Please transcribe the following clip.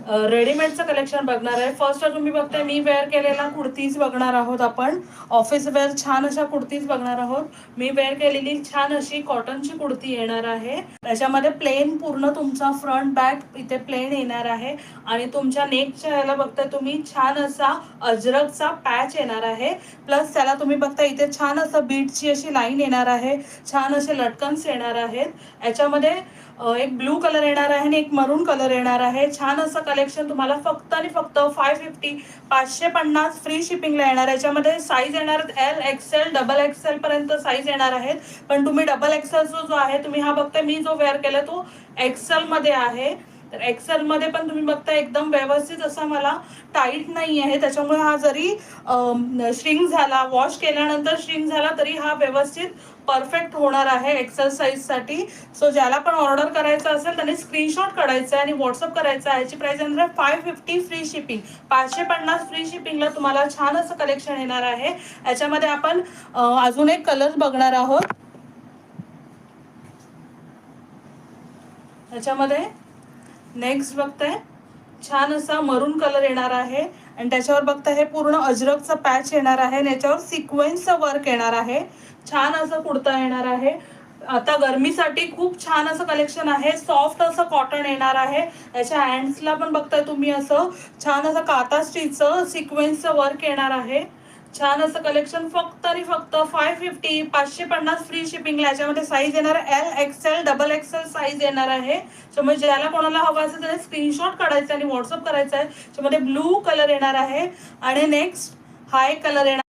रेडीमेडचं collection बघणार आहे. First तुम्ही बघताय मी वेअर केलेला कुर्तीज बघणार आहोत. आपण ऑफिस वेअर छान अशा कुर्तीज बघणार आहोत. मी वेअर केलेली छान अशी कॉटनची कुर्ती येणार आहे. त्याच्यामध्ये प्लेन पूर्ण तुमचा फ्रंट बॅक इथे प्लेन येणार आहे आणि तुमच्या नेकच्या याला बघताय तुम्ही छान असा अजरकचा पॅच येणार आहे. प्लस त्याला तुम्ही बघता इथे छान असं बीटची अशी लाईन येणार आहे. छान असे लटकन्स येणार आहेत. याच्यामध्ये एक ब्लू कलर येणार आहे आणि एक मरून कलर येणार आहे. छान असं कलेक्शन तुम्हाला फक्त आणि फक्त 550 550 फ्री शिपिंगला येणार. याच्यामध्ये साईज येणार एल एक्सेल डबल एक्सेल पर्यंत साईज येणार आहेत. पण तुम्ही डबल एक्सेल जो आहे तुम्ही हा बघताय मी जो वेअर केला तो एक्सेल मध्ये आहे. तर एक्सेल मध्ये पण तुम्ही बघता एकदम व्यवस्थित असा मला टाईट नाही आहे. त्याच्यामुळे हा जरी श्रिंक झाला वॉश केल्यानंतर श्रिंक झाला तरी हा व्यवस्थित परफेक्ट होणार आहे एक्सेल साईज साठी. सो ज्याला पण ऑर्डर करायचं असेल त्याने स्क्रीनशॉट काढायचा आणि व्हॉट्सअप करायचा आहे. याची प्राइस येणार 550 फ्री शिपिंग. 550 फ्री शिपिंगला तुम्हाला छान असं कलेक्शन येणार आहे. याच्यामध्ये आपण अजून एक कलर बघणार आहोत. याच्यामध्ये नेक्स्ट बघताय छान असा मरून कलर येणार आहे आणि त्याच्यावर बघता हे पूर्ण अजरकचा पॅच येणार आहे आणि याच्यावर सिक्वेन्सचं वर्क येणार आहे. छान असं कुर्ता येणार आहे. आता गरमीसाठी खूप छान असं कलेक्शन आहे. सॉफ्ट असं कॉटन येणार आहे. याच्या हँड्सला पण बघताय तुम्ही असं छान असं काता स्टिचचं सिक्वेन्सचं वर्क येणार आहे. छान असं कलेक्शन फक्त आणि फक्त 550 550 फ्री शिपिंगला. याच्यामध्ये साईज येणार L XL double XL size येणार आहे. त्यामुळे ज्याला कोणाला हवा असेल त्याने स्क्रीनशॉट काढायचा आणि व्हॉट्सअप करायचा आहे. त्याच्यामध्ये ब्लू कलर येणार आहे आणि नेक्स्ट हा एक कलर येणार